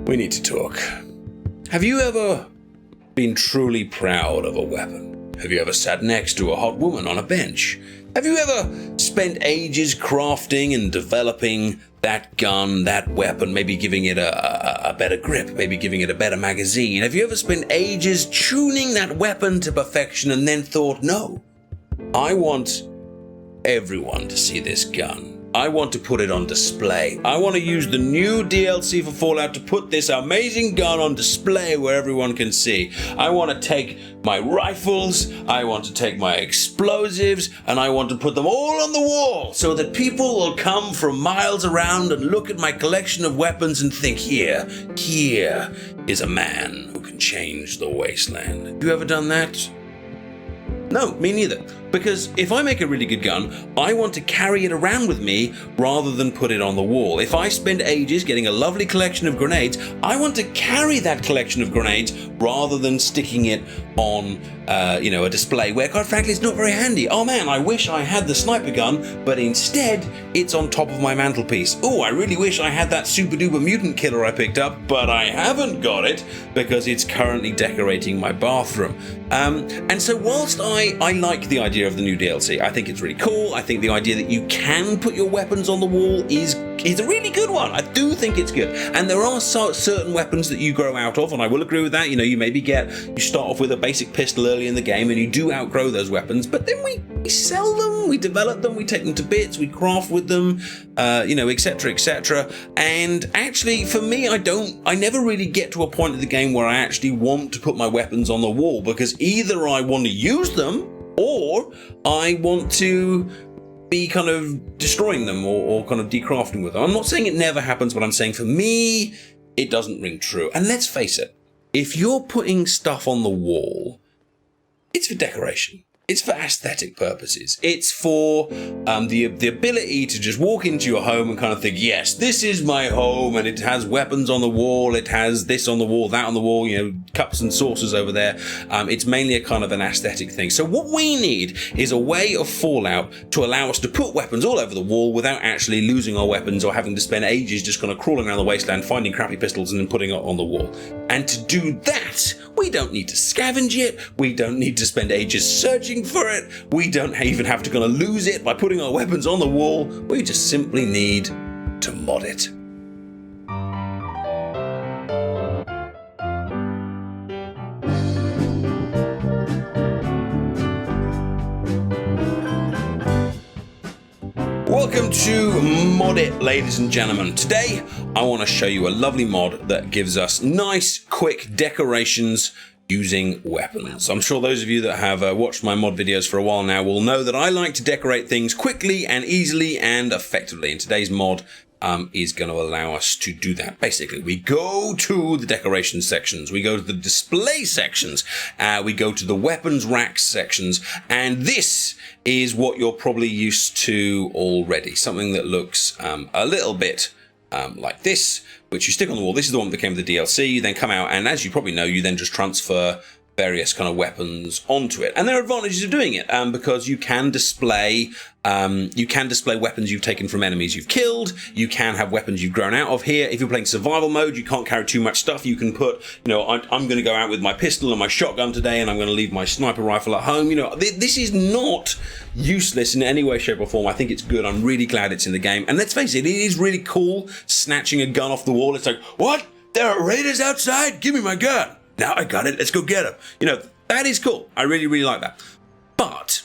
We need to talk. Have you ever been truly proud of a weapon? Have you ever sat next to a hot woman on a bench? Have you ever spent ages crafting and developing that gun, that weapon, maybe giving it a better grip, maybe giving it a better magazine? Have you ever spent ages tuning that weapon to perfection and then thought, no, I want everyone to see this gun. I want to put it on display. I want to use the new DLC for Fallout to put this amazing gun on display where everyone can see. I want to take my rifles, I want to take my explosives, and I want to put them all on the wall so that people will come from miles around and look at my collection of weapons and think, here is a man who can change the wasteland. Have you ever done that? No, me neither. Because if I make a really good gun, I want to carry it around with me rather than put it on the wall. If I spend ages getting a lovely collection of grenades, I want to carry that collection of grenades rather than sticking it on, a display where, quite frankly, it's not very handy. Oh man, I wish I had the sniper gun, but instead it's on top of my mantelpiece. Oh, I really wish I had that super duper mutant killer I picked up, but I haven't got it because it's currently decorating my bathroom. And so whilst I like the idea of the new DLC, I think it's really cool. I think the idea that you can put your weapons on the wall is a really good one. I do think it's good. And there are certain weapons that you grow out of, and I will agree with that. You start off with a basic pistol early in the game, and you do outgrow those weapons, but then we sell them, we develop them, we take them to bits, we craft with them, etc., etc. And actually, for me, I never really get to a point of the game where I actually want to put my weapons on the wall, because either I want to use them or I want to be kind of destroying them or kind of decrafting with them. I'm not saying it never happens, but I'm saying for me, it doesn't ring true. And let's face it, if you're putting stuff on the wall, it's for decoration. It's for aesthetic purposes. It's for the ability to just walk into your home and kind of think, yes, this is my home, and it has weapons on the wall, it has this on the wall, that on the wall, cups and saucers over there. It's mainly a kind of an aesthetic thing. So what we need is a way of Fallout to allow us to put weapons all over the wall without actually losing our weapons or having to spend ages just kind of crawling around the wasteland, finding crappy pistols and then putting it on the wall. And to do that, we don't need to scavenge it. We don't need to spend ages searching for it. We don't even have to kind of lose it by putting our weapons on the wall. We just simply need to mod it. Welcome to Mod It, ladies and gentlemen. Today, I want to show you a lovely mod that gives us nice, quick decorations using weapons. I'm sure those of you that have watched my mod videos for a while now will know that I like to decorate things quickly and easily and effectively. And today's mod is going to allow us to do that. Basically, we go to the decoration sections, we go to the display sections, we go to the weapons rack sections, and this is what you're probably used to already. Something that looks a little bit like this, which you stick on the wall. This is the one that came with the DLC. You then come out, and as you probably know, you then just transfer various kind of weapons onto it. And there are advantages of doing it because you can display weapons you've taken from enemies you've killed. You can have weapons you've grown out of here. If you're playing survival mode, you can't carry too much stuff. You can put, I'm going to go out with my pistol and my shotgun today, and I'm going to leave my sniper rifle at home. This is not useless in any way, shape, or form. I think it's good. I'm really glad it's in the game. And let's face it, it is really cool snatching a gun off the wall. It's like, what? There are raiders outside? Give me my gun. Now I got it, let's go get him. That is cool. I really, really like that. But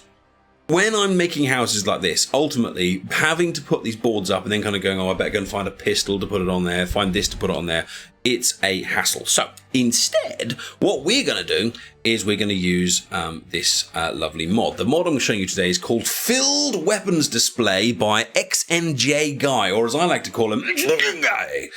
when I'm making houses like this, ultimately having to put these boards up and then kind of going, I better go and find a pistol to put it on there, find this to put it on there, it's a hassle. So instead, what we're going to do is we're going to use this lovely mod. The mod I'm showing you today is called Filled Weapons Display by XNJ Guy, or as I like to call him, Guy.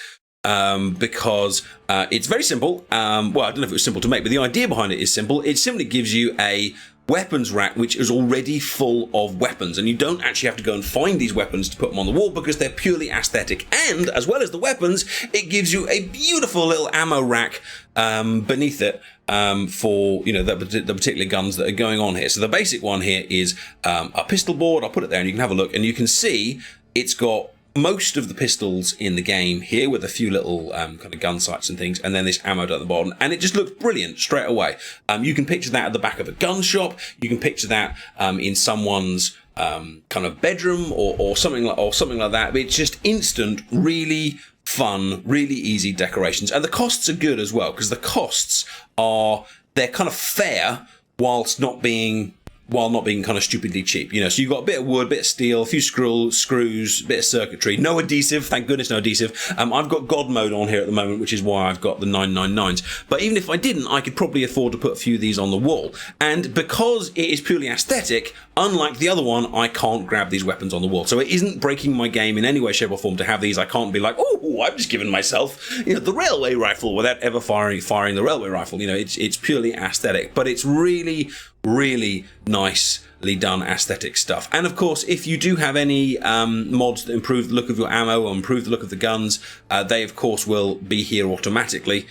Because it's very simple. Well, I don't know if it was simple to make, but the idea behind it is simple. It simply gives you a weapons rack which is already full of weapons, and you don't actually have to go and find these weapons to put them on the wall because they're purely aesthetic. And as well as the weapons, it gives you a beautiful little ammo rack beneath it for the particular guns that are going on here. So the basic one here is a pistol board. I'll put it there and you can have a look, and you can see it's got most of the pistols in the game here with a few little kind of gun sights and things, and then this ammo at the bottom, and it just looks brilliant straight away. You can picture that at the back of a gun shop. You can picture that in someone's kind of bedroom or something like that. But it's just instant, really fun, really easy decorations, and the costs are good as well, because the costs they're kind of fair whilst not being kind of stupidly cheap, you know. So you've got a bit of wood, bit of steel, a few screws, a bit of circuitry, no adhesive, thank goodness, no adhesive. I've got God mode on here at the moment, which is why I've got the 999s. But even if I didn't, I could probably afford to put a few of these on the wall. And because it is purely aesthetic, unlike the other one, I can't grab these weapons on the wall. So it isn't breaking my game in any way, shape or form to have these. I can't be like, oh, I've just given myself, you know, the railway rifle without ever firing the railway rifle. You know, it's purely aesthetic, but it's really, really nicely done aesthetic stuff. And of course, if you do have any mods that improve the look of your ammo or improve the look of the guns, they of course will be here automatically,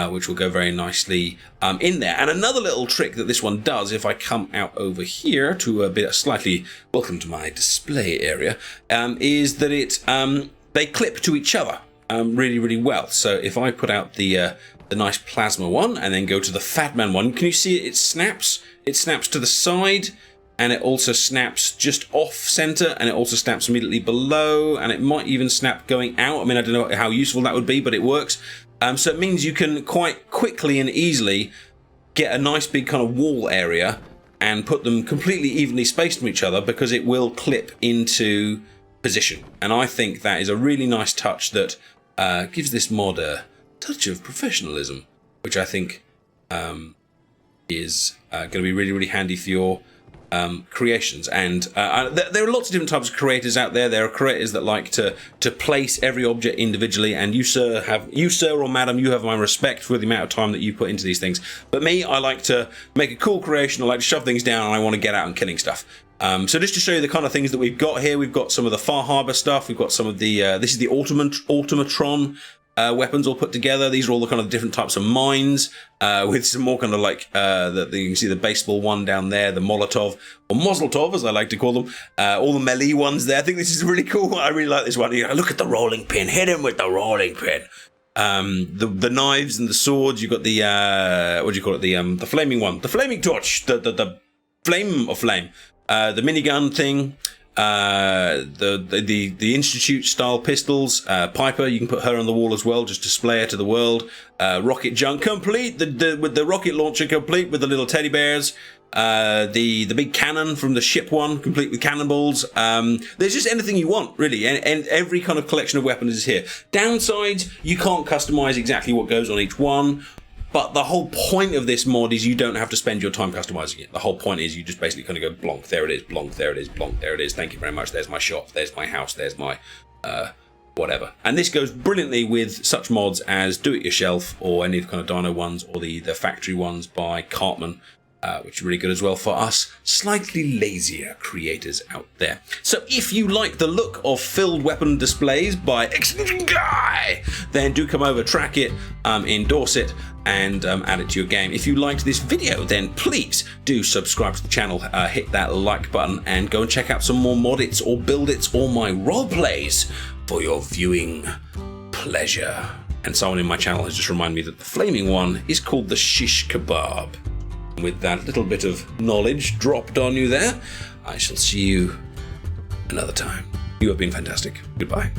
which will go very nicely in there. And another little trick that this one does, if I come out over here to a bit slightly, welcome to my display area, is that they clip to each other really, really well. So if I put out the nice plasma one and then go to the Fat Man one, can you see it snaps? It snaps to the side, and it also snaps just off center, and it also snaps immediately below, and it might even snap going out. I mean, I don't know how useful that would be, but it works. So it means you can quite quickly and easily get a nice big kind of wall area and put them completely evenly spaced from each other, because it will clip into position. And I think that is a really nice touch that gives this mod a touch of professionalism, which I think is going to be really, really handy for your creations. And there are lots of different types of creators out there. There are creators that like to place every object individually, and you sir or madam, you have my respect for the amount of time that you put into these things. But me, I like to make a cool creation. I like to shove things down, and I want to get out and killing stuff. So just to show you the kind of things that we've got here, we've got some of the Far Harbor stuff. We've got some of the this is the Automatron weapons all put together. These are all the kind of different types of mines, with some more kind of like you can see the baseball one down there, the Molotov, or Moslotov as I like to call them, all the melee ones there. I think this is really cool. I really like this one. You know, look at the rolling pin, hit him with the rolling pin. The knives and the swords. You've got the what do you call it, the flaming one, the flaming torch, the flame of flame, the minigun thing. The Institute style pistols, Piper, you can put her on the wall as well, just display her to the world. Rocket junk complete, with the rocket launcher complete with the little teddy bears. The big cannon from the ship one, complete with cannonballs. There's just anything you want, really, and every kind of collection of weapons is here. Downsides, you can't customize exactly what goes on each one. But the whole point of this mod is you don't have to spend your time customizing it. The whole point is you just basically kind of go blonk, there it is, blonk, there it is, blonk, there it is. Thank you very much. There's my shop, there's my house, there's my whatever. And this goes brilliantly with such mods as Do It Yourself, or any of the kind of Dino ones, or the factory ones by Cartman, which are really good as well for us slightly lazier creators out there. So if you like the look of filled weapon displays by Excellent Guy, then do come over, track it, endorse it, and add it to your game. If you liked this video, then please do subscribe to the channel, hit that like button, and go and check out some more mod-its or build-its or my roleplays for your viewing pleasure. And someone in my channel has just reminded me that the flaming one is called the Shish Kebab. With that little bit of knowledge dropped on you there, I shall see you another time. You have been fantastic. Goodbye.